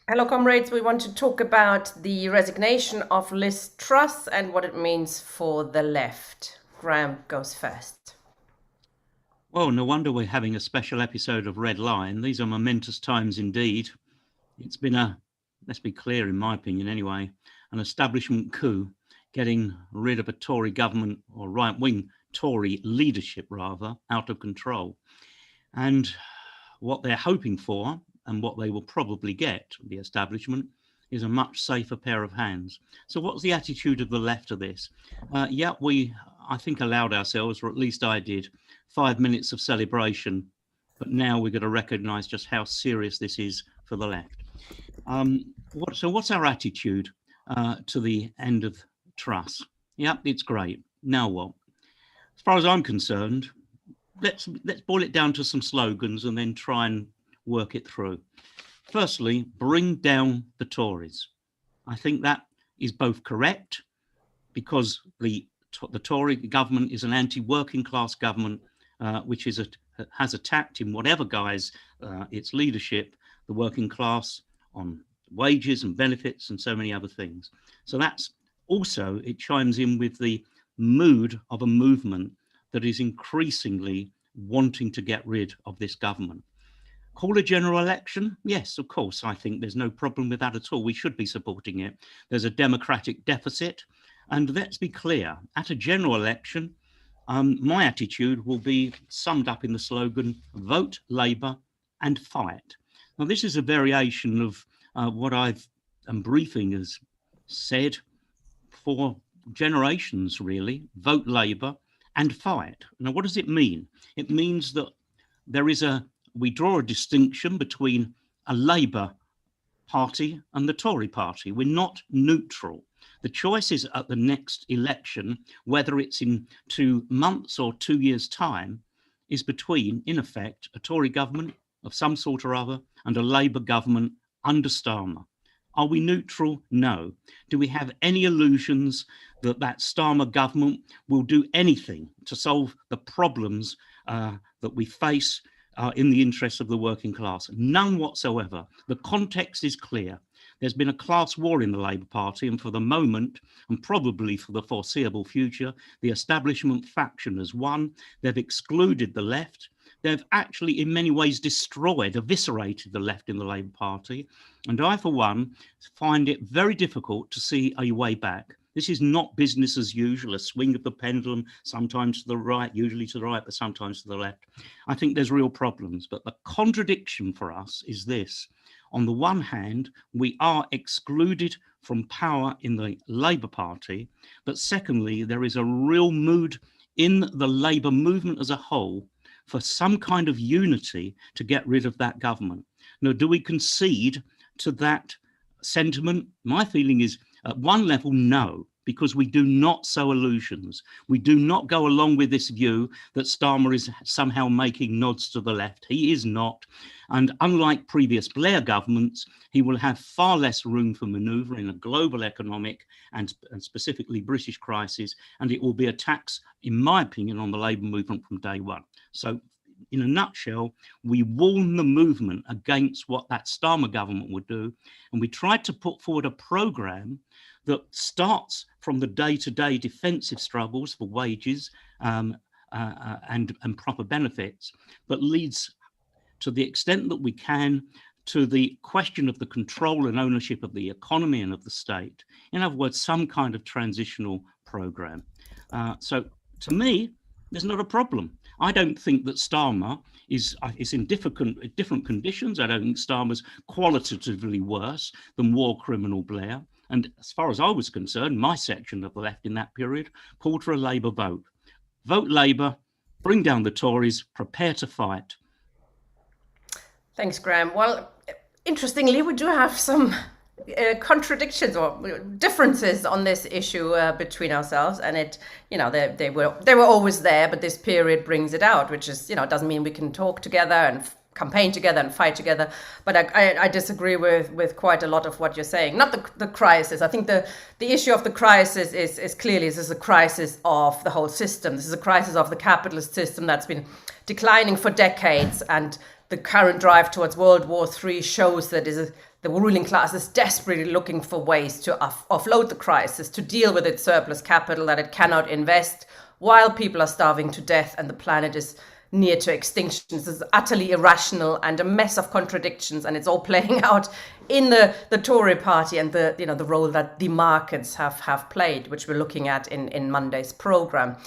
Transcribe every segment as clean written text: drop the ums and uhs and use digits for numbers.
Hello, comrades. We want to talk about the resignation of Liz Truss and what it means for the left. Graham goes first. Well, no wonder we're having a special episode of Red Line. These are momentous times indeed. It's been let's be clear, in my opinion anyway, an establishment coup, getting rid of a Tory government, or right wing Tory leadership rather, out of control. And what they're hoping for, and what they will probably get, the establishment, is a much safer pair of hands. So, what's the attitude of the left of this? I think, allowed ourselves, or at least I did, 5 minutes of celebration. But now we've got to recognise just how serious this is for the left. What's our attitude to the end of Truss? Yep, it's great. Now what? As far as I'm concerned, let's boil it down to some slogans and then try and work it through. Firstly, bring down the Tories. I think that is both correct because the Tory government is an anti-working class government, which has attacked in whatever guise its leadership, the working class on wages and benefits and so many other things. So that's also, it chimes in with the mood of a movement that is increasingly wanting to get rid of this government. Call a general election? Yes, of course. I think there's no problem with that at all. We should be supporting it. There's a democratic deficit. And let's be clear, at a general election, my attitude will be summed up in the slogan, vote Labour and fight. Now, this is a variation of what I've briefing has said for generations, really, vote Labour and fight. Now, what does it mean? It means that we draw a distinction between a Labour Party and the Tory Party. We're not neutral. The choice is at the next election, whether it's in 2 months or 2 years' time, is between, in effect, a Tory government of some sort or other and a Labour government under Starmer. Are we neutral? No. Do we have any illusions that Starmer government will do anything to solve the problems that we face in the interests of the working class? None whatsoever. The context is clear. There's been a class war in the Labour Party, and for the moment, and probably for the foreseeable future, the establishment faction has won. They've excluded the left. They've actually, in many ways, destroyed, eviscerated the left in the Labour Party. And I, for one, find it very difficult to see a way back. This is not business as usual, a swing of the pendulum, sometimes to the right, usually to the right, but sometimes to the left. I think there's real problems. But the contradiction for us is this. On the one hand, we are excluded from power in the Labour Party. But secondly, there is a real mood in the Labour movement as a whole for some kind of unity to get rid of that government. Now, do we concede to that sentiment? My feeling is, at one level, no, because we do not sow illusions. We do not go along with this view that Starmer is somehow making nods to the left. He is not. And unlike previous Blair governments, he will have far less room for manoeuvre in a global economic and specifically British crisis. And it will be a tax, in my opinion, on the Labour movement from day one. So in a nutshell, we warn the movement against what that Starmer government would do. And we tried to put forward a programme that starts from the day-to-day defensive struggles for wages and proper benefits, but leads to the extent that we can to the question of the control and ownership of the economy and of the state. In other words, some kind of transitional programme. So to me, there's not a problem. I don't think that Starmer is in different conditions. I don't think Starmer's qualitatively worse than war criminal Blair. And as far as I was concerned, my section of the left in that period called for a Labour vote. Vote Labour, bring down the Tories, prepare to fight. Thanks, Graham. Well, interestingly, we do have some contradictions or differences on this issue between ourselves, and they were always there, but this period brings it out, which is doesn't mean we can talk together and campaign together and fight together. But I disagree with quite a lot of what you're saying. Not the crisis. I think the issue of the crisis is clearly this is a crisis of the whole system. This is a crisis of the capitalist system that's been declining for decades, and the current drive towards World War III shows that the ruling class is desperately looking for ways to offload the crisis, to deal with its surplus capital that it cannot invest, while people are starving to death and the planet is near to extinction. This is utterly irrational and a mess of contradictions, and it's all playing out in the Tory party and the role that the markets have played, which we're looking at in Monday's program.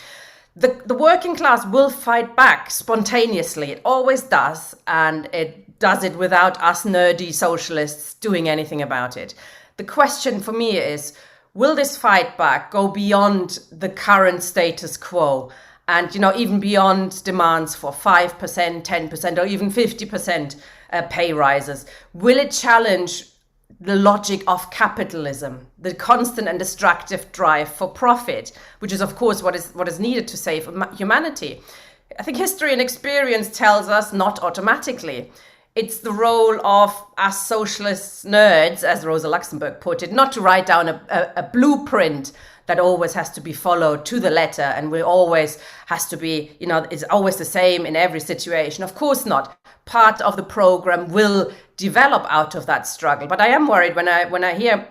The working class will fight back spontaneously. It always does, and it does it without us nerdy socialists doing anything about it. The question for me is, will this fight back go beyond the current status quo and, even beyond demands for 5%, 10%, or even 50% pay rises? Will it challenge the logic of capitalism, the constant and destructive drive for profit, which is, of course, what is needed to save humanity? I think history and experience tells us not automatically. It's the role of us socialist nerds, as Rosa Luxemburg put it, not to write down a blueprint that always has to be followed to the letter and will always has to be, is always the same in every situation. Of course not. Part of the program will develop out of that struggle. But I am worried when I hear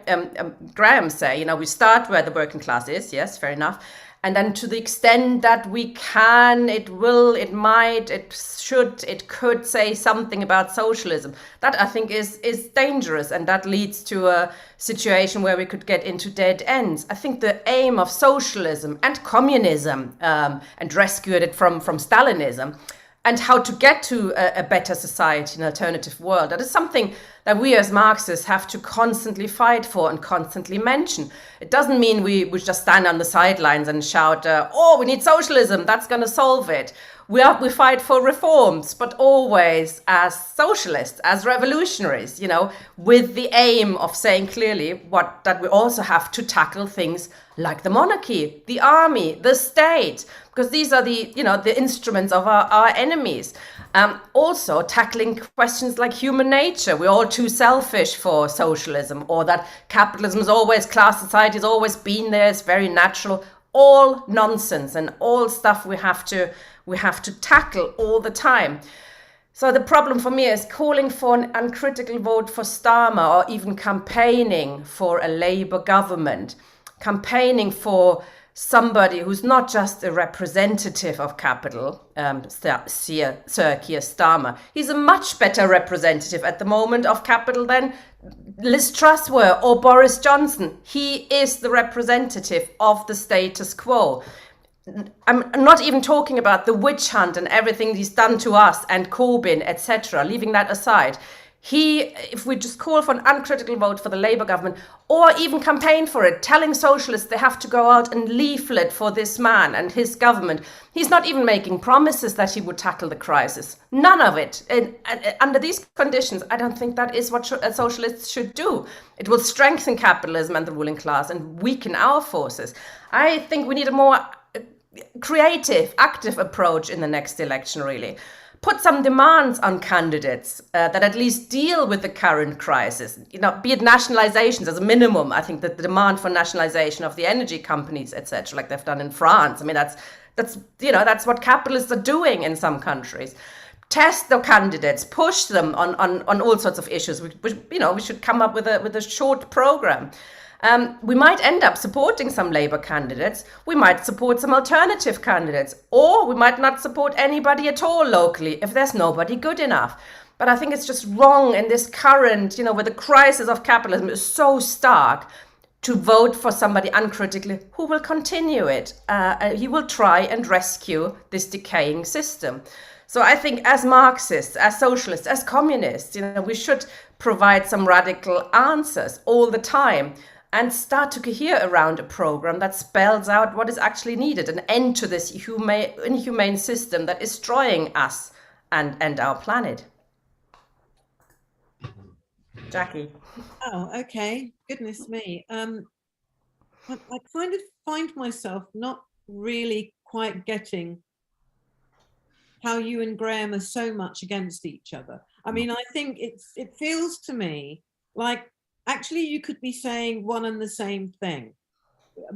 Graham say, we start where the working class is. Yes, fair enough. And then to the extent that we can, it will, it might, it should, it could say something about socialism. That I think is dangerous, and that leads to a situation where we could get into dead ends. I think the aim of socialism and communism, and rescue it from Stalinism, and how to get to a better society, an alternative world. That is something that we as Marxists have to constantly fight for and constantly mention. It doesn't mean we just stand on the sidelines and shout, we need socialism, that's going to solve it. We fight for reforms, but always as socialists, as revolutionaries, with the aim of saying clearly that we also have to tackle things like the monarchy, the army, the state, because these are the instruments of our enemies. Also tackling questions like human nature. We're all too selfish for socialism, or that capitalism is always, class society has always been there, it's very natural. All nonsense and all stuff we have to tackle all the time. So the problem for me is calling for an uncritical vote for Starmer, or even campaigning for a Labour government, campaigning for somebody who's not just a representative of capital, Sir Keir Starmer. He's a much better representative at the moment of capital than Liz Truss were, or Boris Johnson. He is the representative of the status quo. I'm not even talking about the witch hunt and everything he's done to us and Corbyn, etc., leaving that aside. If we just call for an uncritical vote for the Labour government, or even campaign for it, telling socialists they have to go out and leaflet for this man and his government, he's not even making promises that he would tackle the crisis. None of it. And under these conditions, I don't think that is what socialists should do. It will strengthen capitalism and the ruling class and weaken our forces. I think we need a more creative, active approach in the next election, really. Put some demands on candidates that at least deal with the current crisis, be it nationalizations as a minimum. I think that the demand for nationalization of the energy companies, etc., like they've done in France. I mean, that's what capitalists are doing in some countries. Test the candidates, push them on all sorts of issues. We should come up with a short program. We might end up supporting some Labour candidates, we might support some alternative candidates, or we might not support anybody at all locally if there's nobody good enough. But I think it's just wrong in this current, where the crisis of capitalism is so stark, to vote for somebody uncritically who will continue it. He will try and rescue this decaying system. So I think as Marxists, as socialists, as communists, we should provide some radical answers all the time, and start to cohere around a program that spells out what is actually needed, an end to this inhumane system that is destroying us and our planet. Jackie. Oh, okay. Goodness me. I kind of find myself not really quite getting how you and Graham are so much against each other. I mean, I think it feels to me like actually you could be saying one and the same thing,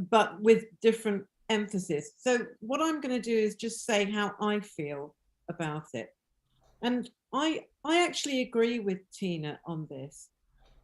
but with different emphasis. So what I'm going to do is just say how I feel about it. And I actually agree with Tina on this.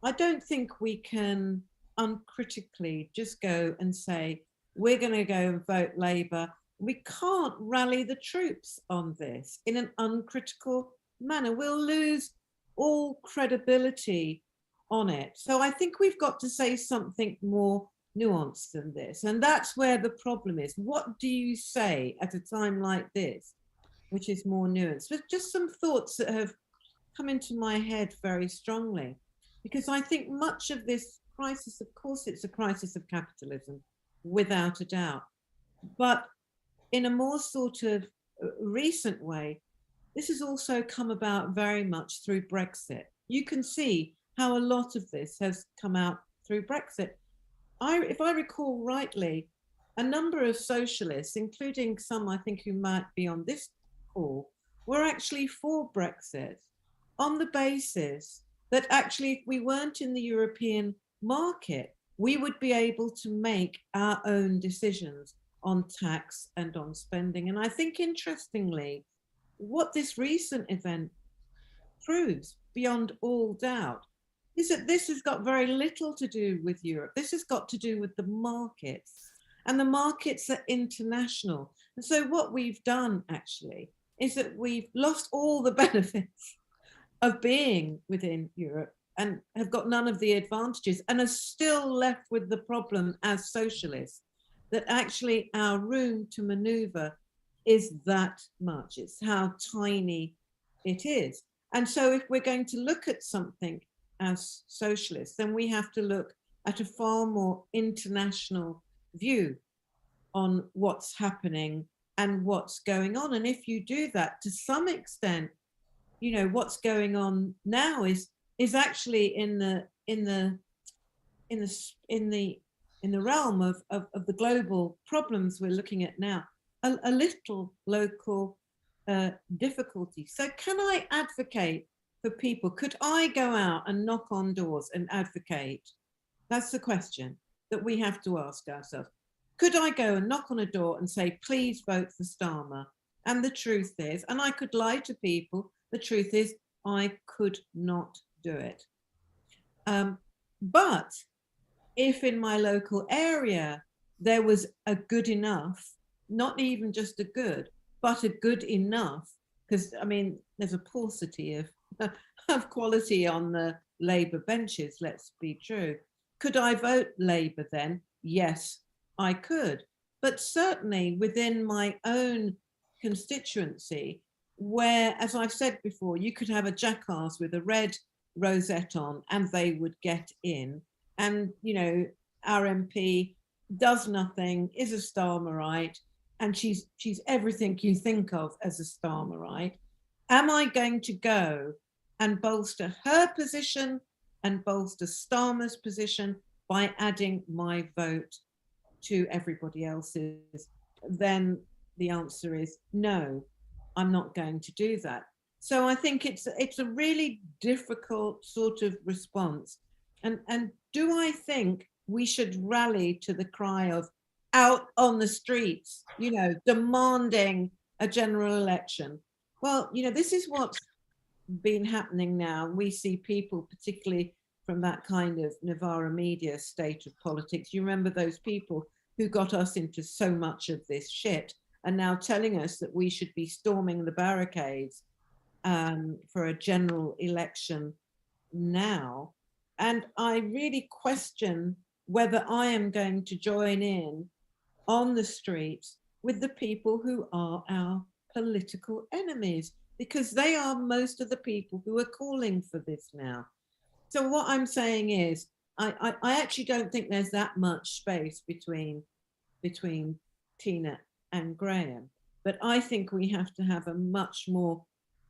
I don't think we can uncritically just go and say, we're going to go and vote Labour. We can't rally the troops on this in an uncritical manner. We'll lose all credibility on it. So I think we've got to say something more nuanced than this. And that's where the problem is. What do you say at a time like this, which is more nuanced? But just some thoughts that have come into my head very strongly, because I think much of this crisis, of course, it's a crisis of capitalism, without a doubt. But in a more sort of recent way, this has also come about very much through Brexit. You can see how a lot of this has come out through Brexit. If I recall rightly, a number of socialists, including some I think who might be on this call, were actually for Brexit on the basis that actually if we weren't in the European market, we would be able to make our own decisions on tax and on spending. And I think interestingly, what this recent event proves beyond all doubt is that this has got very little to do with Europe. This has got to do with the markets, and the markets are international. And so what we've done actually is that we've lost all the benefits of being within Europe and have got none of the advantages, and are still left with the problem as socialists that actually our room to maneuver is that much. It's how tiny it is. And so if we're going to look at something as socialists, then we have to look at a far more international view on what's happening and what's going on. And if you do that, to some extent, you know, what's going on now is actually in the realm of the global problems we're looking at now, a little local difficulty. So can I advocate for people? Could I go out and knock on doors and advocate? That's the question that we have to ask ourselves. Could I go and knock on a door and say, please vote for Starmer? And the truth is, and I could lie to people, the truth is I could not do it. But if in my local area there was a good enough, not even just a good, but a good enough, because I mean, there's a paucity of quality on the Labour benches, let's be true. Could I vote Labour then? Yes, I could. But certainly within my own constituency, where, as I've said before, you could have a jackass with a red rosette on and they would get in. And, you know, our MP does nothing, is a Starmerite, and she's everything you think of as a Starmerite. Am I going to go and bolster her position and bolster Starmer's position by adding my vote to everybody else's? Then the answer is no, I'm not going to do that. So I think it's a really difficult sort of response. And do I think we should rally to the cry of out on the streets, you know, demanding a general election? Well, you know, this is what's been happening now. We see people, particularly from that kind of Novara media state of politics. You remember those people who got us into so much of this shit and now telling us that we should be storming the barricades for a general election now. And I really question whether I am going to join in on the streets with the people who are our political enemies, because they are most of the people who are calling for this now. So what I'm saying is, I actually don't think there's that much space between Tina and Graham, but I think we have to have a much more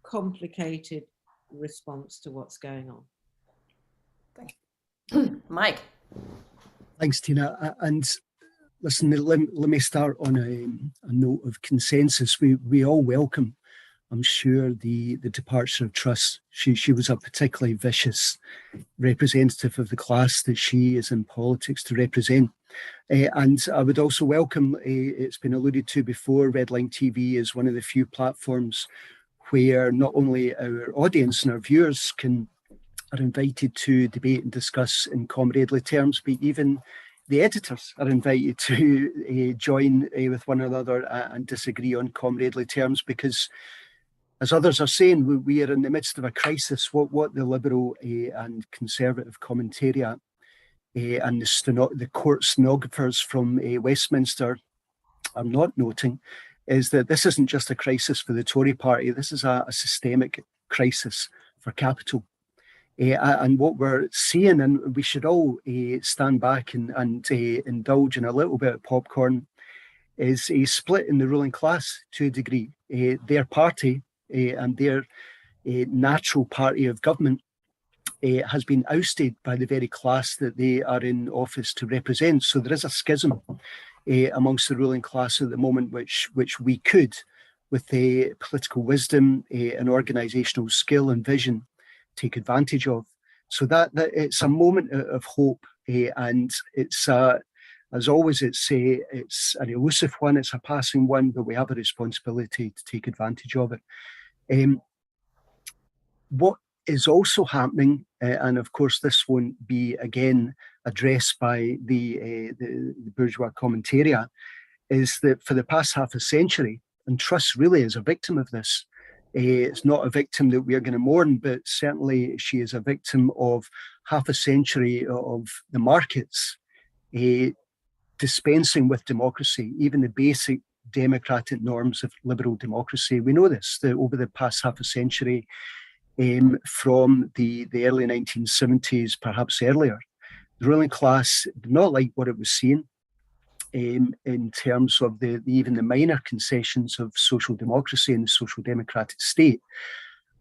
complicated response to what's going on. Mike. Thanks, Tina. And listen, let me start on a note of consensus. We all welcome, I'm sure, the departure of Truss. She was a particularly vicious representative of the class that she is in politics to represent. And I would also welcome, it's been alluded to before, Redline TV is one of the few platforms where not only our audience and our viewers can are invited to debate and discuss in comradely terms, but even the editors are invited to join with one another and disagree on comradely terms, because, as others are saying, we are in the midst of a crisis. What the Liberal and Conservative commentariat and the court stenographers from Westminster are not noting is that this isn't just a crisis for the Tory party, this is a systemic crisis for capital. And what we're seeing, and we should all stand back and indulge in a little bit of popcorn, is a split in the ruling class to a degree. Their party and their natural party of government has been ousted by the very class that they are in office to represent. So there is a schism amongst the ruling class at the moment, which we could, with the political wisdom and organisational skill and vision, take advantage of. So that it's a moment of hope, and it's as always, it's an elusive one, it's a passing one, but we have a responsibility to take advantage of it. What is also happening, and of course this won't be again addressed by the bourgeois commentariat, is that for the past half a century, and Truss really is a victim of this. It's not a victim that we are going to mourn, but certainly she is a victim of half a century of the markets dispensing with democracy, even the basic democratic norms of liberal democracy. We know this, that over the past half a century, from the early 1970s, perhaps earlier, the ruling class did not like what it was seeing in terms of even the minor concessions of social democracy and the social democratic state.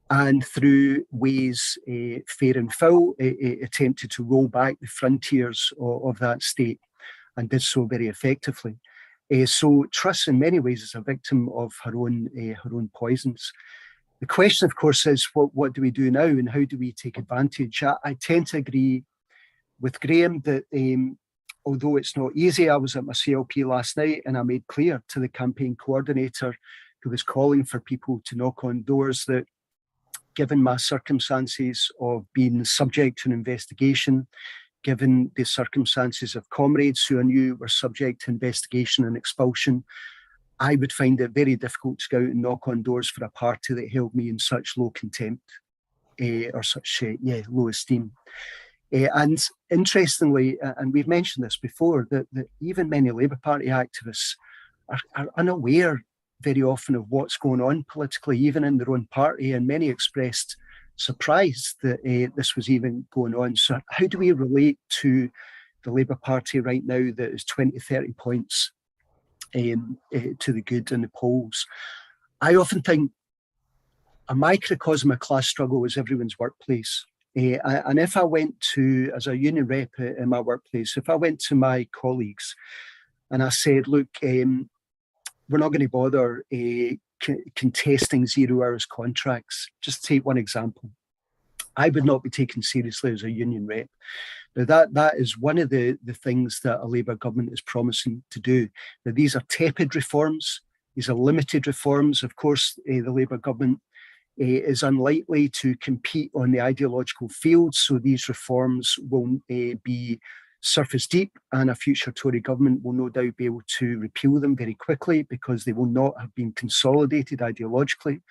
And through ways fair and foul, it attempted to roll back the frontiers of that state, and did so very effectively. So Truss, in many ways, is a victim of her own poisons. The question, of course, is what do we do now, and how do we take advantage? I tend to agree with Graham that although it's not easy, I was at my CLP last night and I made clear to the campaign coordinator, who was calling for people to knock on doors, that given my circumstances of being subject to an investigation, given the circumstances of comrades who I knew were subject to investigation and expulsion, I would find it very difficult to go out and knock on doors for a party that held me in such low contempt or such low esteem. And interestingly, and we've mentioned this before, that even many Labour Party activists are unaware very often of what's going on politically, even in their own party, and many expressed surprise that this was even going on. So how do we relate to the Labour Party right now that is 20, 30 points to the good in the polls? I often think a microcosm of class struggle is everyone's workplace. And if I went to, as a union rep in my workplace, if I went to my colleagues and I said, look, we're not going to bother contesting 0 hours contracts. Just take one example. I would not be taken seriously as a union rep. Now that is one of the things that a Labour government is promising to do. Now, these are tepid reforms. These are limited reforms. Of course, the Labour government is unlikely to compete on the ideological field, so these reforms will be surface deep, and a future Tory government will no doubt be able to repeal them very quickly because they will not have been consolidated ideologically.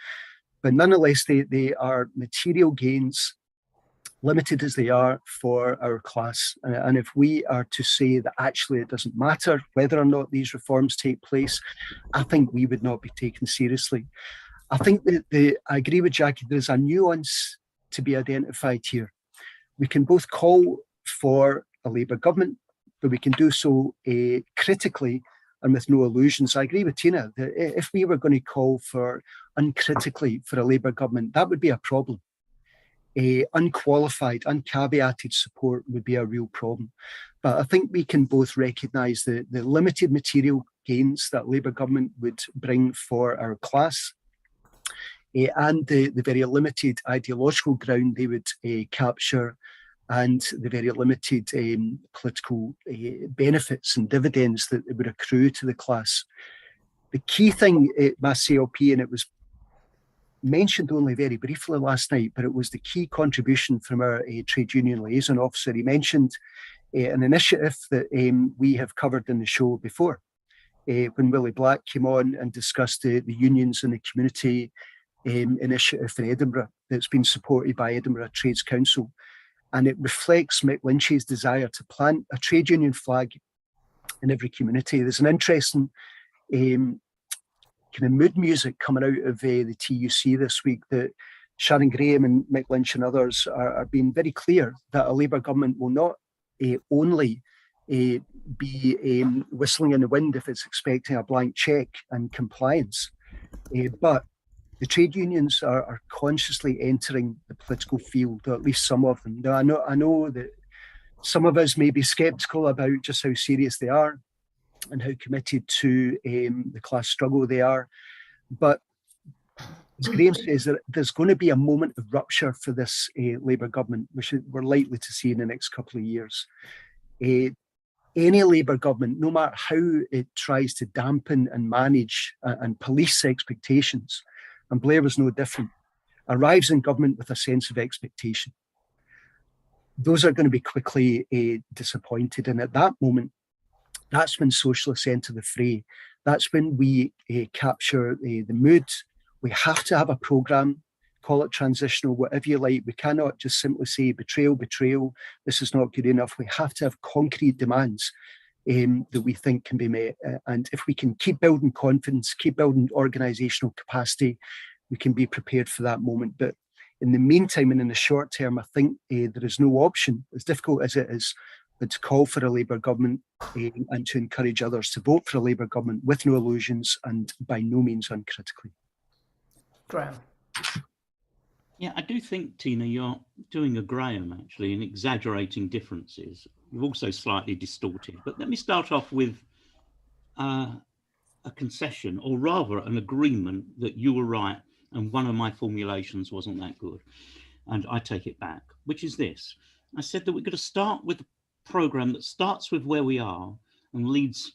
But nonetheless, they are material gains, limited as they are, for our class. And if we are to say that actually it doesn't matter whether or not these reforms take place, I think we would not be taken seriously. I think that I agree with Jackie, there's a nuance to be identified here. We can both call for a Labour government, but we can do so critically and with no illusions. I agree with Tina that if we were going to call for uncritically for a Labour government, that would be a problem. Unqualified, uncaveated support would be a real problem. But I think we can both recognise the limited material gains that Labour government would bring for our class, and the very limited ideological ground they would capture, and the very limited political benefits and dividends that would accrue to the class. The key thing at my CLP, and it was mentioned only very briefly last night, but it was the key contribution from our trade union liaison officer. He mentioned an initiative that we have covered in the show before, when Willie Black came on and discussed the unions and the community initiative in Edinburgh that's been supported by Edinburgh Trades Council. And it reflects Mick Lynch's desire to plant a trade union flag in every community. There's an interesting kind of mood music coming out of the TUC this week that Sharon Graham and Mick Lynch and others are being very clear that a Labour government will not only be whistling in the wind if it's expecting a blank cheque and compliance, but the trade unions are consciously entering the political field, or at least some of them. Now, I know that some of us may be sceptical about just how serious they are and how committed to the class struggle they are. But as Graham says, that there's going to be a moment of rupture for this Labour government, which we're likely to see in the next couple of years. Any Labour government, no matter how it tries to dampen and manage and police expectations, and Blair was no different, arrives in government with a sense of expectation. Those are going to be quickly disappointed. And at that moment, that's when socialists enter the fray. That's when we capture the mood. We have to have a programme, call it transitional, whatever you like. We cannot just simply say betrayal, betrayal, this is not good enough. We have to have concrete demands that we think can be met. And if we can keep building confidence, keep building organisational capacity, we can be prepared for that moment. But in the meantime and in the short term, I think there is no option, as difficult as it is, but to call for a Labour government and to encourage others to vote for a Labour government with no illusions and by no means uncritically. Graham. Yeah, I do think, Tina, you're doing a Graham, actually, in exaggerating differences. You've also slightly distorted. But let me start off with a concession, or rather an agreement that you were right and one of my formulations wasn't that good. And I take it back, which is this. I said that we're going to start with a programme that starts with where we are and leads,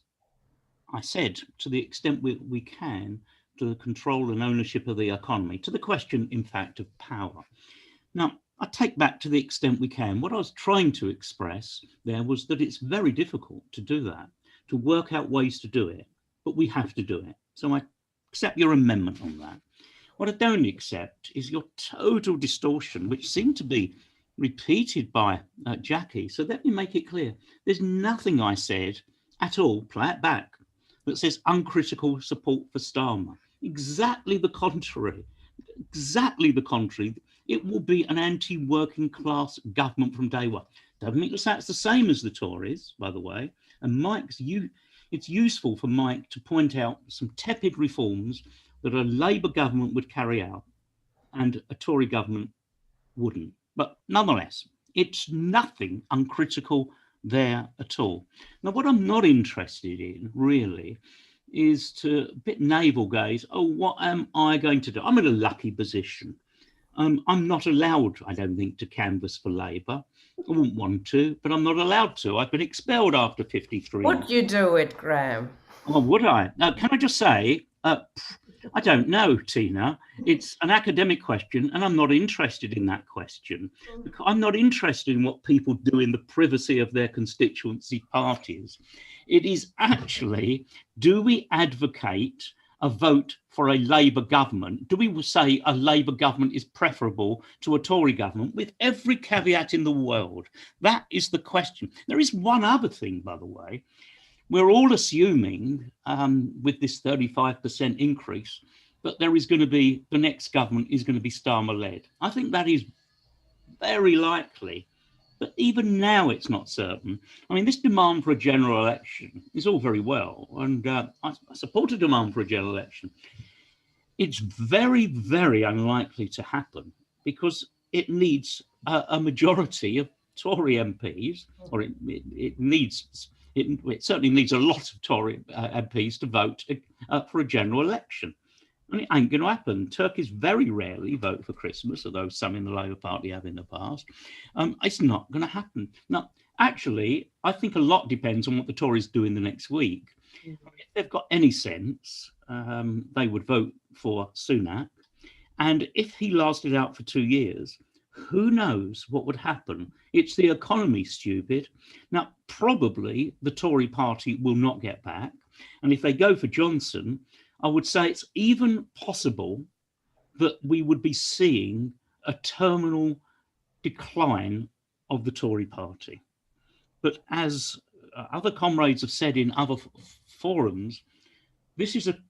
I said, to the extent we can, to the control and ownership of the economy, to the question, in fact, of power. Now, I take back to the extent we can. What I was trying to express there was that it's very difficult to do that, to work out ways to do it, but we have to do it. So I accept your amendment on that. What I don't accept is your total distortion, which seemed to be repeated by Jackie. So let me make it clear. There's nothing I said at all, play it back, that says uncritical support for Starmer. Exactly the contrary. Exactly the contrary. It will be an anti-working class government from day one. Doesn't mean that's the same as the Tories, by the way. And it's useful for Mike to point out some tepid reforms that a Labour government would carry out and a Tory government wouldn't. But nonetheless, it's nothing uncritical there at all. Now, what I'm not interested in, really, is to a bit navel gaze, oh, what am I going to do? I'm in a lucky position. I'm not allowed, I don't think, to canvass for Labour. I wouldn't want to, but I'm not allowed to. I've been expelled after 53. Would you do it, Graham? Oh, would I? Now, can I just say, I don't know, Tina. It's an academic question, and I'm not interested in that question. I'm not interested in what people do in the privacy of their constituency parties. It is actually, do we advocate a vote for a Labour government? Do we say a Labour government is preferable to a Tory government, with every caveat in the world? That is the question. There is one other thing, by the way. We're all assuming with this 35% increase that there is going to be, the next government is going to be Starmer-led. I think that is very likely, but even now it's not certain. I mean, this demand for a general election is all very well, and I support a demand for a general election. It's very, very unlikely to happen because it needs a majority of Tory MPs, or it certainly needs a lot of Tory MPs to vote for a general election. And it ain't going to happen. Turkeys very rarely vote for Christmas, although some in the Labour Party have in the past. It's not going to happen. Now, actually, I think a lot depends on what the Tories do in the next week. If they've got any sense, they would vote for Sunak. And if he lasted out for 2 years, who knows what would happen? It's the economy, stupid. Now, probably the Tory party will not get back. And if they go for Johnson, I would say it's even possible that we would be seeing a terminal decline of the Tory party. But as other comrades have said in other forums, this is an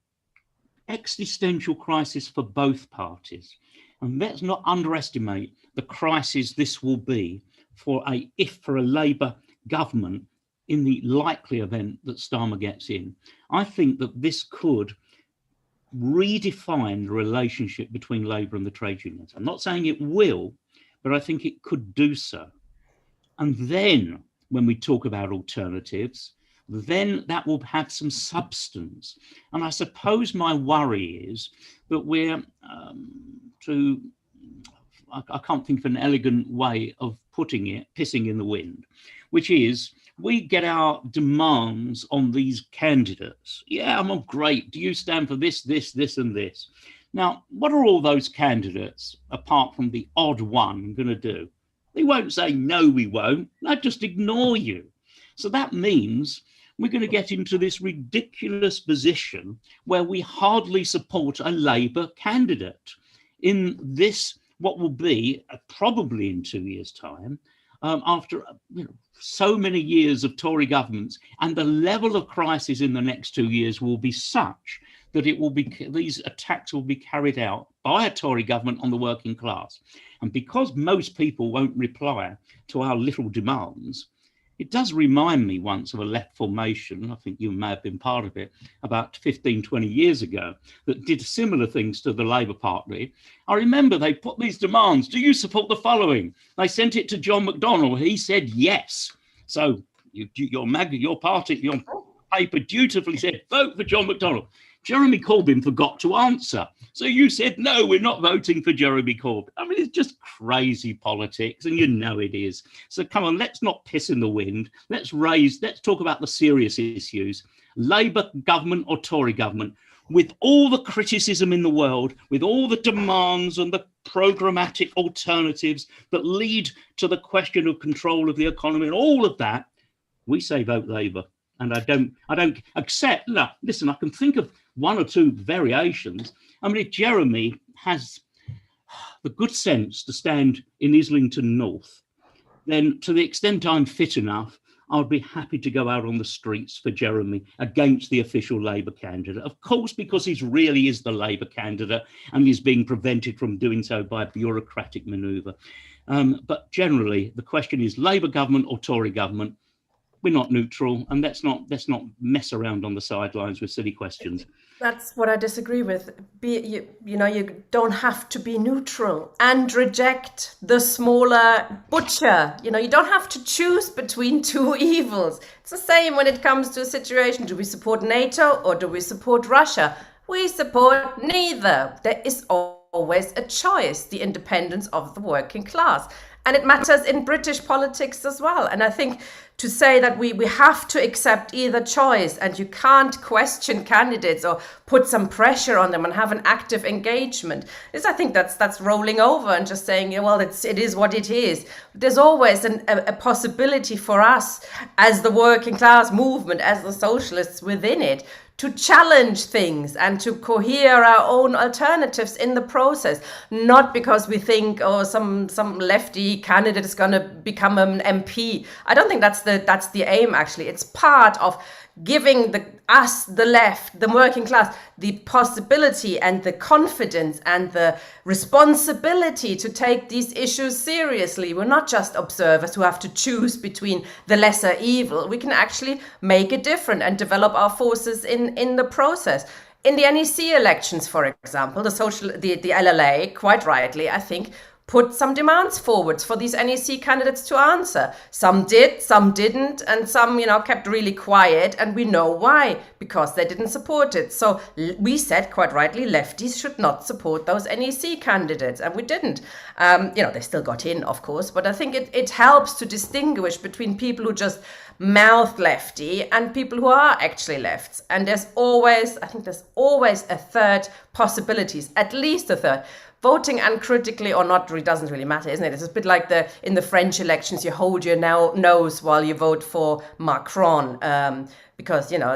existential crisis for both parties. And let's not underestimate the crisis this will be for a Labour government in the likely event that Starmer gets in. I think that this could redefine the relationship between Labour and the trade unions. I'm not saying it will, but I think it could do so. And then when we talk about alternatives, then that will have some substance. And I suppose my worry is that we're I can't think of an elegant way of putting it, pissing in the wind, which is we get our demands on these candidates. Yeah, I'm all great. Do you stand for this, this, this, and this? Now, what are all those candidates, apart from the odd one, going to do? They won't say, no, we won't. They'll just ignore you. So that means we're going to get into this ridiculous position where we hardly support a Labour candidate in this, what will be probably in 2 years' time, after so many years of Tory governments, and the level of crisis in the next 2 years will be such that it will be, these attacks will be carried out by a Tory government on the working class. And because most people won't reply to our little demands, it does remind me once of a left formation, I think you may have been part of it, about 15, 20 years ago, that did similar things to the Labour Party. I remember they put these demands. Do you support the following? They sent it to John McDonnell. He said yes. So your party, your paper dutifully said, vote for John McDonnell. Jeremy Corbyn forgot to answer. So you said, no, we're not voting for Jeremy Corbyn. I mean, it's just crazy politics, and you know it is. So come on, let's not piss in the wind. Let's talk about the serious issues. Labour government or Tory government, with all the criticism in the world, with all the demands and the programmatic alternatives that lead to the question of control of the economy and all of that, we say vote Labour. And I don't accept, no, listen, I can think of one or two variations. I mean, if Jeremy has the good sense to stand in Islington North, then to the extent I'm fit enough, I'd be happy to go out on the streets for Jeremy against the official Labour candidate. Of course, because he really is the Labour candidate and he's being prevented from doing so by a bureaucratic manoeuvre. But generally, the question is Labour government or Tory government. We're not neutral, and let's not mess around on the sidelines with silly questions. That's what I disagree with. You don't have to be neutral and reject the smaller butcher. You don't have to choose between two evils. It's the same when it comes to a situation. Do we support NATO or do we support Russia? We support neither. There is always a choice, the independence of the working class. And it matters in British politics as well. And I think to say that we have to accept either choice and you can't question candidates or put some pressure on them and have an active engagement I think that's rolling over and just saying, well, it is what it is. There's always a possibility for us as the working class movement, as the socialists within it, to challenge things and to cohere our own alternatives in the process, not because we think, some lefty candidate is going to become an MP. I don't think that's the aim, actually. It's part of giving us, the left, the working class, the possibility and the confidence and the responsibility to take these issues seriously. We're not just observers who have to choose between the lesser evil. We can actually make a difference and develop our forces in the process. In the NEC elections, for example, the LLA, quite rightly, I think, put some demands forward for these NEC candidates to answer. Some did, some didn't, and some, kept really quiet, and we know why, because they didn't support it. So we said, quite rightly, lefties should not support those NEC candidates, and we didn't. They still got in, of course, but I think it helps to distinguish between people who just mouth lefty and people who are actually lefts. And there's always a third possibilities, at least a third. Voting uncritically or not really doesn't really matter, isn't it? It's a bit like in the French elections, you hold your nose while you vote for Macron, because, you know,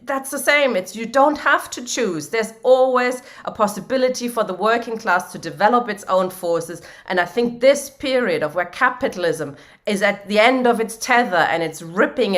that's the same. You don't have to choose. There's always a possibility for the working class to develop its own forces. And I think this period of where capitalism is at the end of its tether and it's ripping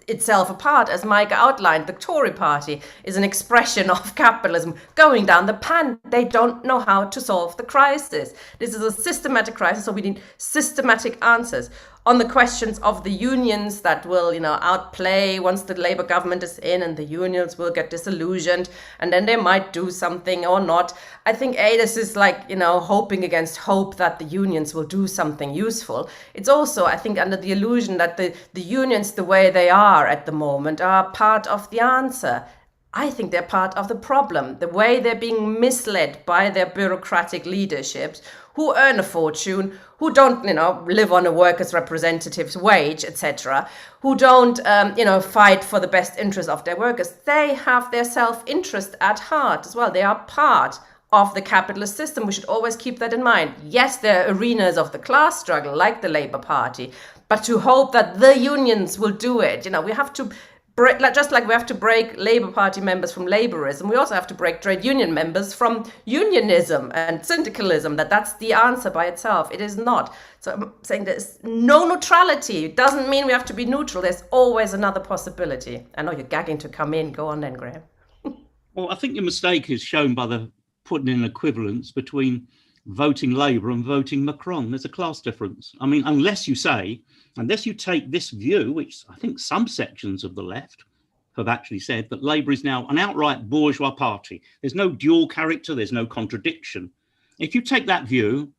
itself apart, as Mike outlined, the Tory party is an expression of capitalism going down the pan. They don't know how to solve the crisis. This is a systematic crisis, so we need systematic answers on the questions of the unions that will, you know, outplay once the Labour government is in, and the unions will get disillusioned, and then they might do something or not. I think this is like, you know, hoping against hope that the unions will do something useful. It's also, I think, under the illusion that the unions, the way they are at the moment, are part of the answer. I think they're part of the problem. The way they're being misled by their bureaucratic leaderships, who earn a fortune, who don't, you know, live on a workers' representative's wage, etc., who don't, you know, fight for the best interest of their workers. They have their self-interest at heart as well. They are part of the capitalist system. We should always keep that in mind. Yes, there are arenas of the class struggle, like the Labour Party, but to hope that the unions will do it, you know, we have to just like we have to break Labour Party members from Labourism, we also have to break trade union members from unionism and syndicalism, that's the answer by itself. It is not. So I'm saying there's no neutrality. It doesn't mean we have to be neutral. There's always another possibility. I know you're gagging to come in. Go on then, Graham. Well, I think your mistake is shown by the putting in equivalence between voting Labour and voting Macron. There's a class difference. I mean, unless you take this view, which I think some sections of the left have actually said, that Labour is now an outright bourgeois party. There's no dual character, there's no contradiction. If you take that view,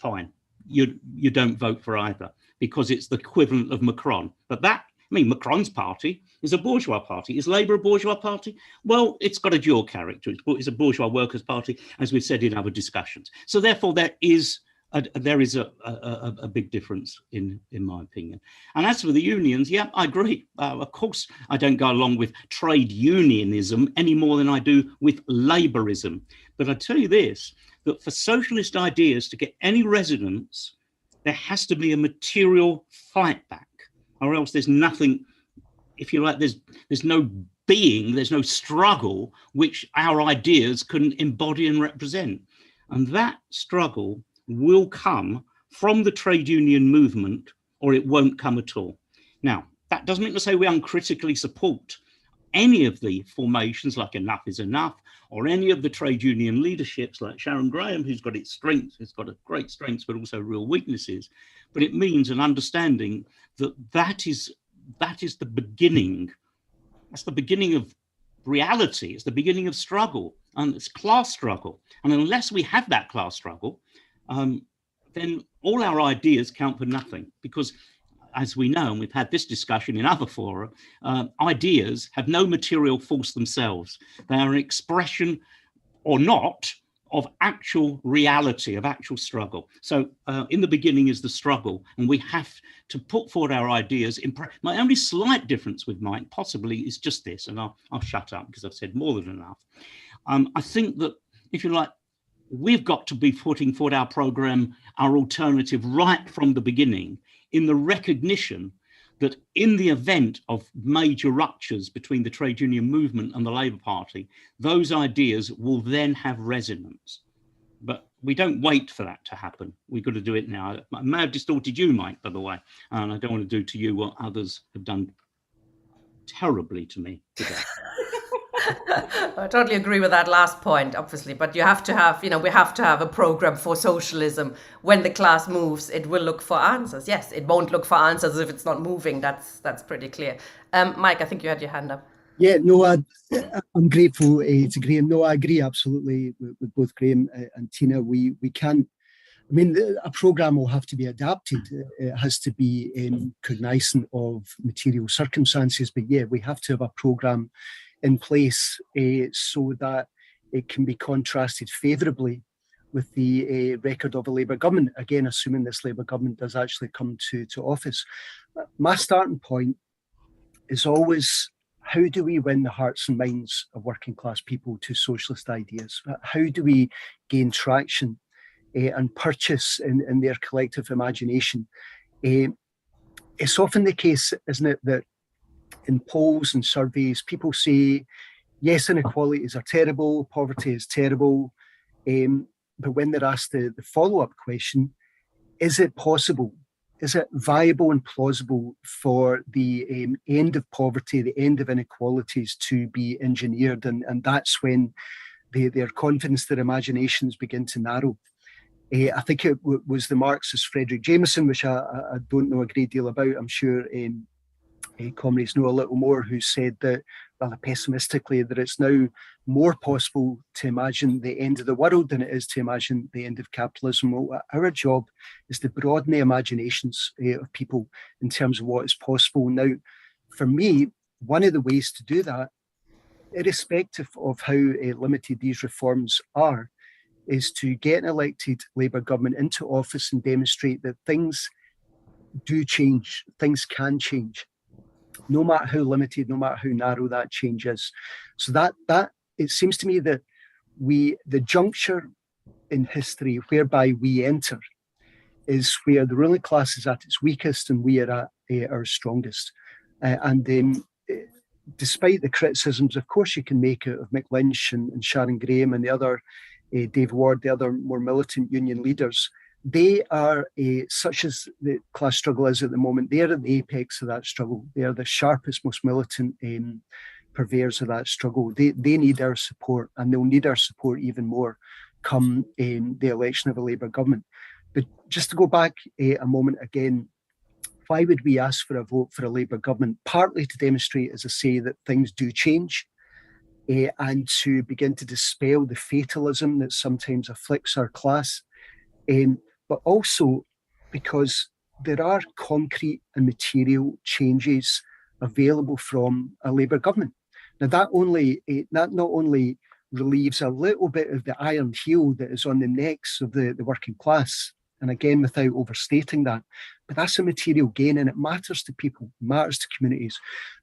fine, you don't vote for either, because it's the equivalent of Macron. But Macron's party is a bourgeois party. Is Labour a bourgeois party? Well, it's got a dual character. It's a bourgeois workers' party, as we've said in other discussions. So therefore, there is a big difference in my opinion. And as for the unions, yeah, I agree. Of course, I don't go along with trade unionism any more than I do with Labourism. But I tell you this, that for socialist ideas to get any resonance, there has to be a material fight back, or else there's nothing, if you like, there's no being, there's no struggle which our ideas can embody and represent. And that struggle will come from the trade union movement, or it won't come at all. Now, that doesn't mean to say we uncritically support any of the formations like Enough is Enough, or any of the trade union leaderships like Sharon Graham, who's got its strengths, it's got a great strengths, but also real weaknesses. But it means an understanding that is the beginning. That's the beginning of reality. It's the beginning of struggle, and it's class struggle. And unless we have that class struggle, then all our ideas count for nothing, because as we know, and we've had this discussion in other fora, ideas have no material force themselves. They are an expression or not of actual reality, of actual struggle. So in the beginning is the struggle, and we have to put forward our ideas. My only slight difference with Mike possibly is just this, and I'll shut up because I've said more than enough. I think that, if you like, we've got to be putting forward our programme, our alternative right from the beginning, in the recognition that in the event of major ruptures between the trade union movement and the Labour Party, those ideas will then have resonance. But we don't wait for that to happen. We've got to do it now. I may have distorted you, Mike, by the way, and I don't want to do to you what others have done terribly to me today. I totally agree with that last point, obviously, but you have to have, we have to have a program for socialism. When the class moves, it will look for answers. Yes, it won't look for answers if it's not moving. That's pretty clear. Mike, I think you had your hand up. Yeah, no, I'm grateful to Graham. No, I agree absolutely with both Graham and Tina. We can't, a programme will have to be adapted. It has to be cognizant of material circumstances. But yeah, we have to have a programme in place so that it can be contrasted favourably with the record of a Labour government, again, assuming this Labour government does actually come to office. My starting point is always how do we win the hearts and minds of working class people to socialist ideas? How do we gain traction and purchase in their collective imagination? It's often the case, isn't it, that in polls and surveys, people say, yes, inequalities are terrible, poverty is terrible, but when they're asked the follow-up question, is it possible? Is it viable and plausible for the end of poverty, the end of inequalities to be engineered? And that's when their confidence, their imaginations begin to narrow. I think it was the Marxist Frederick Jameson, which I don't know a great deal about. I'm sure comrades know a little more, who said that, rather pessimistically, that it's now more possible to imagine the end of the world than it is to imagine the end of capitalism. Well, our job is to broaden the imaginations of people in terms of what is possible. Now, for me, one of the ways to do that, irrespective of how limited these reforms are, is to get an elected Labour government into office and demonstrate that things do change, things can change, no matter how limited, no matter how narrow that change is. So that it seems to me that the juncture in history whereby we enter is where the ruling class is at its weakest and we are at our strongest. Despite the criticisms, of course, you can make out of Mick Lynch and Sharon Graham and the other, Dave Ward, the other more militant union leaders, they are, such as the class struggle is at the moment, they are at the apex of that struggle. They are the sharpest, most militant purveyors of that struggle. They need our support, and they'll need our support even more come the election of a Labour government. But just to go back a moment again, why would we ask for a vote for a Labour government? Partly to demonstrate, as I say, that things do change, and to begin to dispel the fatalism that sometimes afflicts our class. But also because there are concrete and material changes available from a Labour government. Now, that not only relieves a little bit of the iron heel that is on the necks of the working class, and again, without overstating that, but that's a material gain, and it matters to people, matters to communities.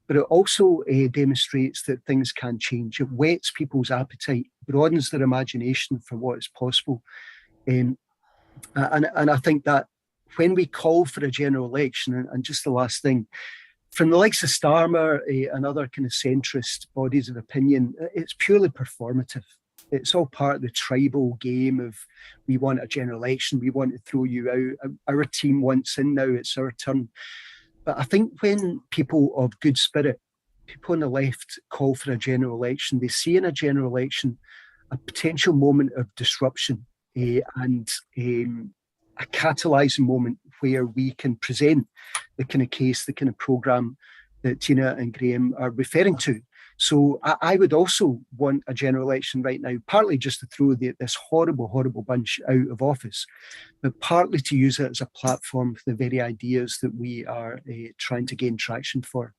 But it also demonstrates that things can change. It whets people's appetite, broadens their imagination for what is possible. And I think that when we call for a general election, and just the last thing, from the likes of Starmer and other kind of centrist bodies of opinion, it's purely performative. It's all part of the tribal game of, we want a general election, we want to throw you out, our team wants in now, it's our turn. But I think when people of good spirit, people on the left, call for a general election, they see in a general election a potential moment of disruption, and a catalysing moment where we can present the kind of case, the kind of programme that Tina and Graham are referring to. So I would also want a general election right now, partly just to throw this horrible, horrible bunch out of office, but partly to use it as a platform for the very ideas that we are trying to gain traction for.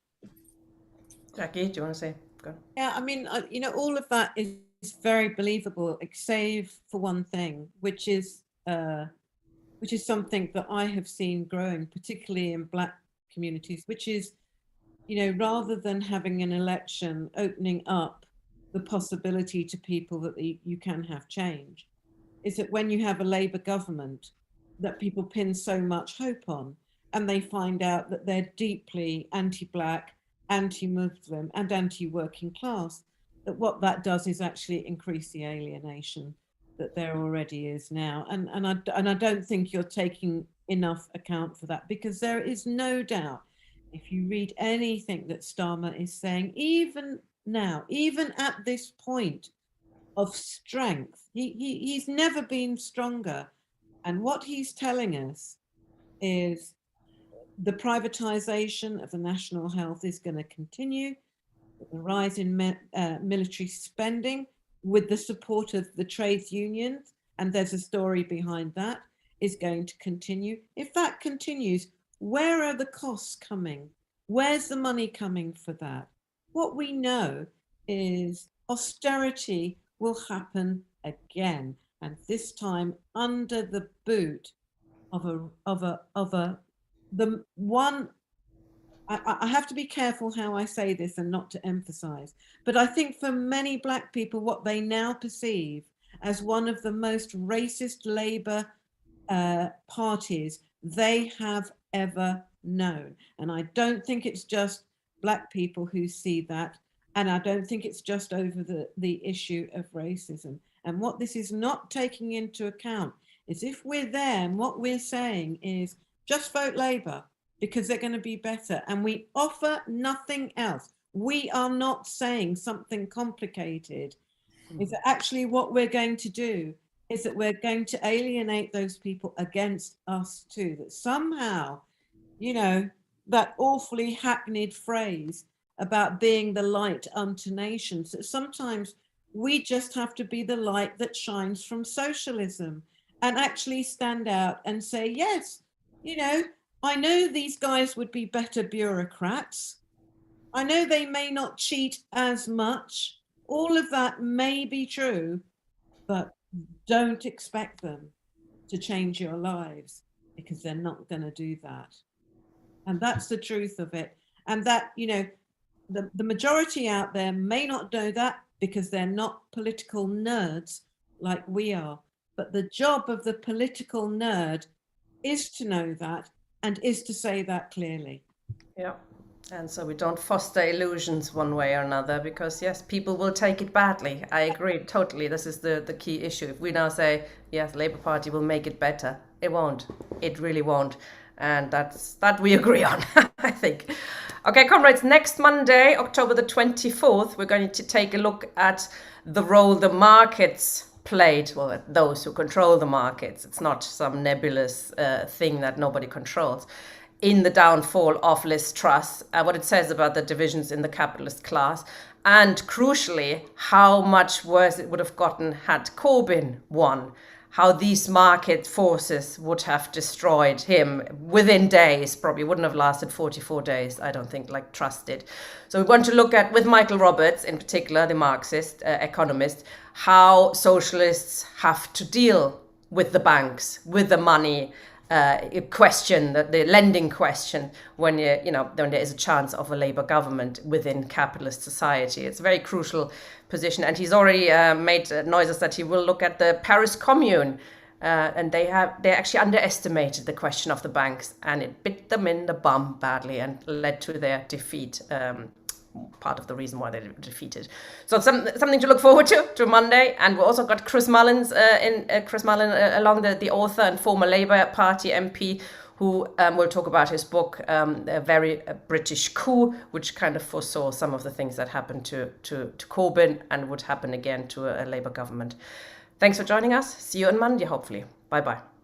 Jackie, do you want to say? Go on. Yeah, I mean, all of that is very believable, save for one thing, which is something that I have seen growing, particularly in Black communities, which is, rather than having an election opening up the possibility to people that you can have change, is that when you have a Labour government that people pin so much hope on, and they find out that they're deeply anti-Black, anti-Muslim, and anti-working class, that what that does is actually increase the alienation that there already is now. And I don't think you're taking enough account for that, because there is no doubt, if you read anything that Starmer is saying, even now, even at this point of strength, he's never been stronger. And what he's telling us is the privatization of the national health is going to continue, the rise in military spending with the support of the trades unions, and there's a story behind that, is going to continue. If that continues, where are the costs coming? Where's the money coming for that? What we know is austerity will happen again, and this time under the boot of the one I have to be careful how I say this and not to emphasize, but I think for many Black people, what they now perceive as one of the most racist Labour parties they have ever known. And I don't think it's just Black people who see that. And I don't think it's just over the issue of racism. And what this is not taking into account is if we're there and what we're saying is just vote Labour because they're going to be better. And we offer nothing else. We are not saying something complicated. Is that actually what we're going to do is that we're going to alienate those people against us too. That somehow, you know, that awfully hackneyed phrase about being the light unto nations, that sometimes we just have to be the light that shines from socialism and actually stand out and say, yes, you know, I know these guys would be better bureaucrats. I know they may not cheat as much. All of that may be true, but don't expect them to change your lives because they're not going to do that. And that's the truth of it. And that, you know, the majority out there may not know that because they're not political nerds like we are. But the job of the political nerd is to know that and is to say that clearly. Yeah. And so we don't foster illusions one way or another, because yes, people will take it badly. I agree totally. This is the key issue. If we now say, yes, Labour Party will make it better, it won't. It really won't. And that we agree on, I think. Okay, comrades, next Monday, October the 24th, we're going to take a look at the role the markets played, well, those who control the markets. It's not some nebulous thing that nobody controls, in the downfall of Liz Truss, what it says about the divisions in the capitalist class, and crucially, how much worse it would have gotten had Corbyn won, how these market forces would have destroyed him within days, probably wouldn't have lasted 44 days, I don't think, like Truss did. So we want to look at, with Michael Roberts in particular, the Marxist economist, how socialists have to deal with the banks, with the money question, the lending question, when when there is a chance of a Labour government within capitalist society. It's a very crucial position, and he's already made noises that he will look at the Paris Commune, and they actually underestimated the question of the banks, and it bit them in the bum badly and led to their defeat. Part of the reason why they were defeated. So something to look forward to Monday. And we also got Chris Mullin, along the author and former Labour Party MP, who will talk about his book, A Very British Coup, which kind of foresaw some of the things that happened to Corbyn and would happen again to a Labour government. Thanks for joining us. See you on Monday, hopefully. Bye-bye.